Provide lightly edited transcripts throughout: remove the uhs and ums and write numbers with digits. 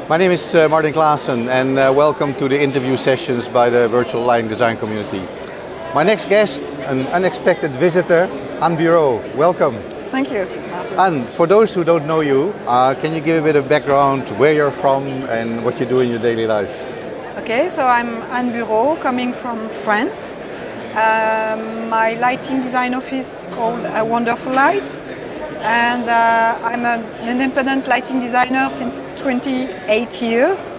My name is Martin Klaassen and welcome to the interview sessions by the virtual lighting design community. My next guest, an unexpected visitor, Anne Bureau. Welcome. Thank you, Martin. Anne, for those who don't know you, can you give a bit of background, where you're from and what you do in your daily life? Okay, so I'm Anne Bureau, coming from France. My lighting design office is called Wonderfulight, and I'm an independent lighting designer since 28 years.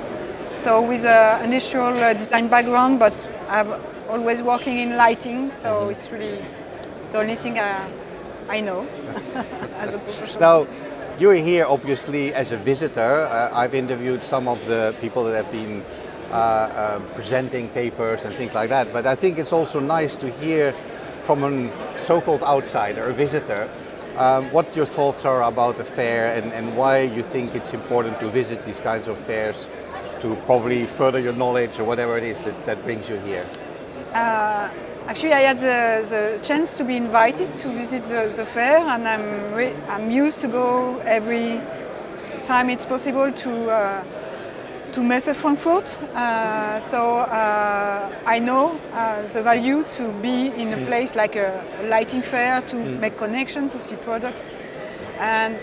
So with an industrial design background, but I'm always working in lighting, so it's really the only thing I know as a professional. Now, you're here obviously as a visitor. I've interviewed some of the people that have been presenting papers and things like that, but I think it's also nice to hear from a so-called outsider, a visitor, what your thoughts are about the fair and why you think it's important to visit these kinds of fairs to probably further your knowledge or whatever it is that brings you here. Actually, I had the chance to be invited to visit the fair, and I'm used to go every time it's possible to Messe Frankfurt. So I know the value to be in a place like a lighting fair, to make connection, to see products. And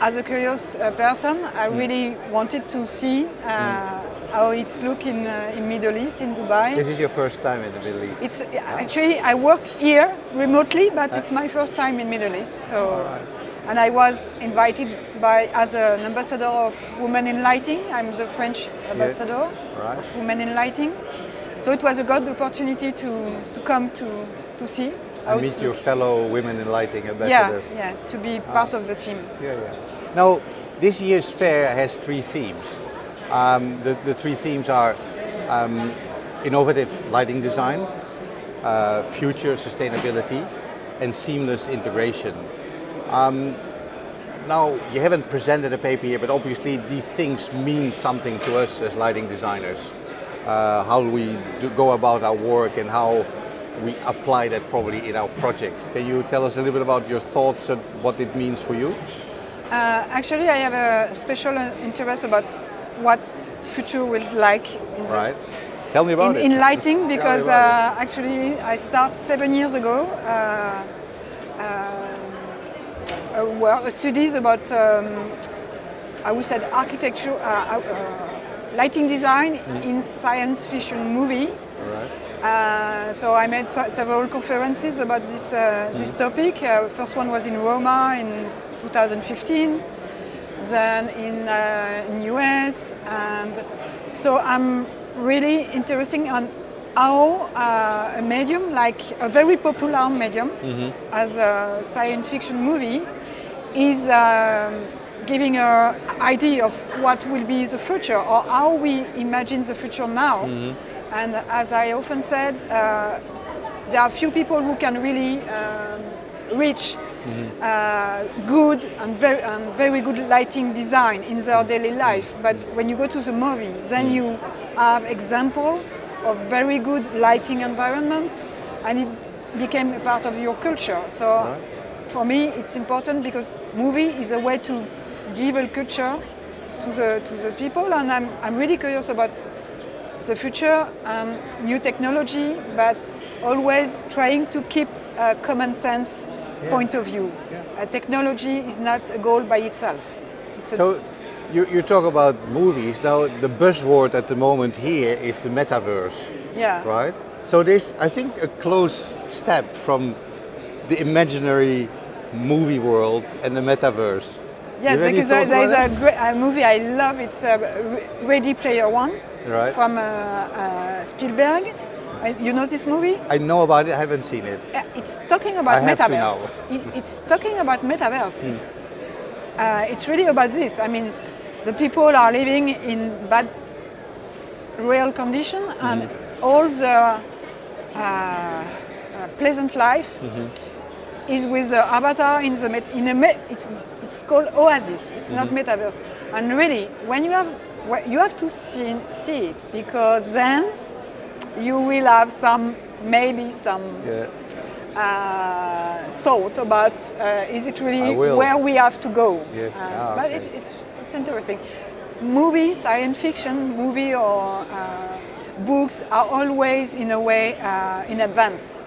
as a curious person, I really wanted to see how it's look in Middle East, in Dubai. This is your first time in the Middle East? It's actually, I work here remotely, but it's my first time in Middle East. So, and I was invited as an ambassador of Women in Lighting. I'm the French ambassador of Women in Lighting. So it was a good opportunity to come to see how and meet your fellow Women in Lighting ambassadors. Yeah, to be part of the team. Now, this year's fair has three themes. The three themes are innovative lighting design, future sustainability, and seamless integration. Now, you haven't presented a paper here, but obviously these things mean something to us as lighting designers. How we go about our work and how we apply that probably in our projects. Can you tell us a little bit about your thoughts and what it means for you? Actually, I have a special interest about what future will like in Tell me about it. In lighting, because actually I started 7 years ago studies about I would say architecture, lighting design in science fiction movie. So I made several conferences about this topic. First one was in Roma in 2015, then in US, and so I'm really interested on how a medium, like a very popular medium as a science fiction movie, is giving an idea of what will be the future or how we imagine the future now. And as I often said, there are few people who can really reach good and very good lighting design in their daily life. But when you go to the movie, then you have example of very good lighting environment, and it became a part of your culture. So for me, it's important because movie is a way to give a culture to the people, and I'm really curious about the future and new technology, but always trying to keep a common sense point of view. Technology is not a goal by itself. So you talk about movies. Now the buzzword at the moment here is the metaverse. Right? So there's, I think, a close step from the imaginary movie world and the metaverse. Yes, because there is a great movie I love. It's Ready Player One from Spielberg. You know this movie? I know about it. I haven't seen it. It's talking about metaverse. It's talking about metaverse. It's really about this. I mean, the people are living in bad real condition, and all the pleasant life is with the avatar in the it's called Oasis. It's not metaverse. And really, when you have to see it, because then you will have maybe some thought about is it really where we have to go. But it's interesting. movie, science fiction movie or books are always in a way in advance.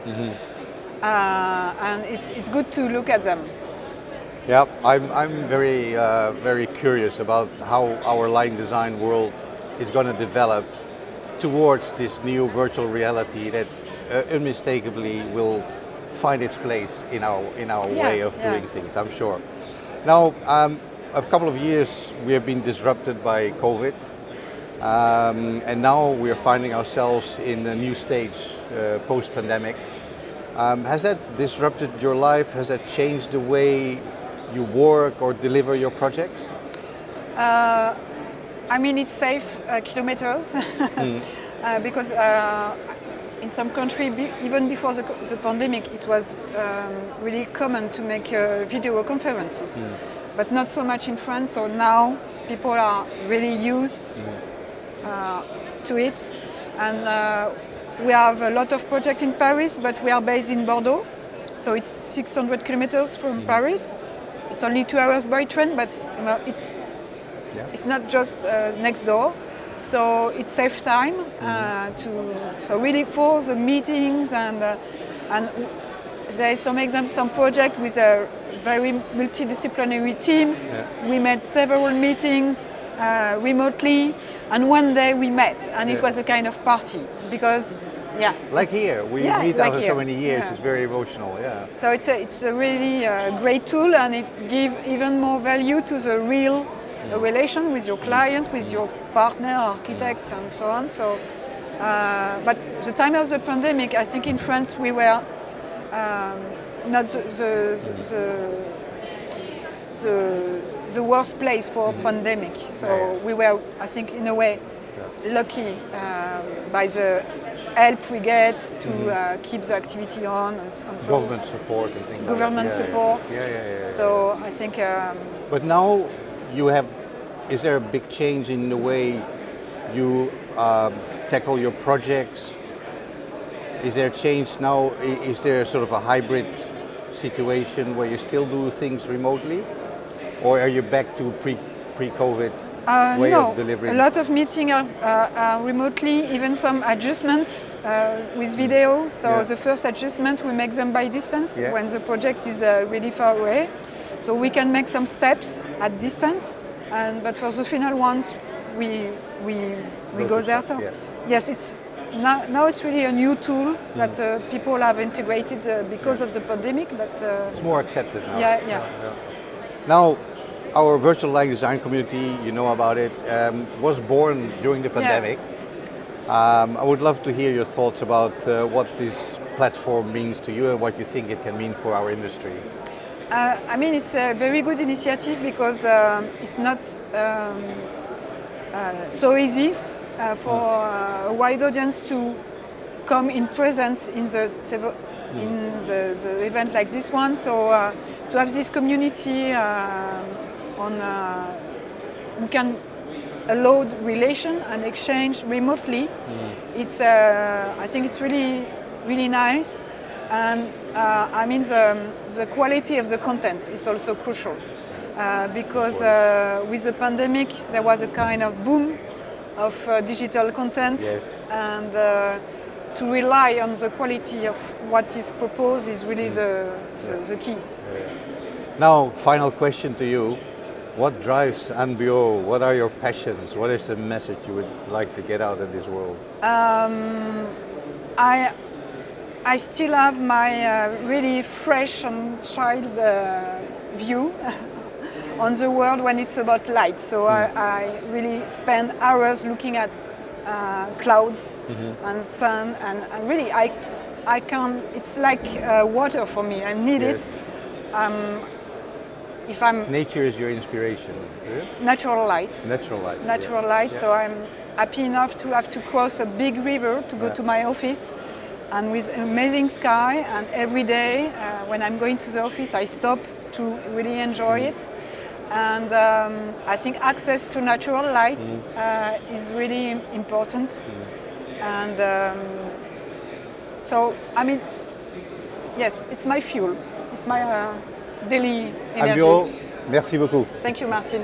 And it's good to look at them. Yeah, I'm very very curious about how our lighting design world is going to develop towards this new virtual reality that unmistakably will find its place in our way of doing things, I'm sure. Now, a couple of years we have been disrupted by COVID, and now we are finding ourselves in a new stage post-pandemic. Has that disrupted your life? Has that changed the way you work or deliver your projects? I mean, it's safe kilometers because in some countries, even before the pandemic, it was really common to make video conferences, but not so much in France. So now people are really used to it, and we have a lot of projects in Paris, but we are based in Bordeaux, so it's 600 kilometers from Paris. It's only 2 hours by train, but it's not just next door. So it saves time so really for the meetings and there is some examples, some project with a very multidisciplinary teams. We made several meetings remotely, and one day we met, and it was a kind of party because like here we meet like after here. so many years. It's very emotional. So it's a really great tool, and it gives even more value to the real relation with your client, with your partner, architects, and so on. So, but the time of the pandemic, I think in France we were not the worst place for pandemic. So we were, I think, in a way, lucky by the help we get to keep the activity on, and so government support and things government like that. support. So I think. But now you have. Is there a big change in the way you tackle your projects? Is there change now? Is there sort of a hybrid situation where you still do things remotely, or are you back to pre-COVID way of delivering? A lot of meetings are remotely, even some adjustments with video. So the first adjustment, we make them by distance when the project is really far away. So we can make some steps at distance, but for the final ones, we go there. So yes, it's now it's really a new tool that people have integrated because of the pandemic. But it's more accepted now. Yeah. Now, our virtual lighting design community, you know about it, was born during the pandemic. I would love to hear your thoughts about what this platform means to you and what you think it can mean for our industry. I mean, it's a very good initiative because it's not so easy for a wide audience to come in presence in the event like this one. So to have this community we can allow relation and exchange remotely. It's I think it's really nice, and I mean the quality of the content is also crucial because with the pandemic there was a kind of boom of digital content, and to rely on the quality of what is proposed is really the key. Now, final question to you. What drives Anne Bureau? What are your passions? What is the message you would like to get out of this world? I still have my really fresh and child view on the world when it's about light. So I really spend hours looking at clouds and sun, and really I can. It's like water for me. I need it. Nature is your inspiration. Natural light. Natural light. So I'm happy enough to have to cross a big river to go to my office, and with an amazing sky. And every day when I'm going to the office, I stop to really enjoy it. And I think access to natural light is really important. And so I mean, yes, it's my fuel. It's my daily energy. Anne Bureau, merci beaucoup. Thank you, Martin.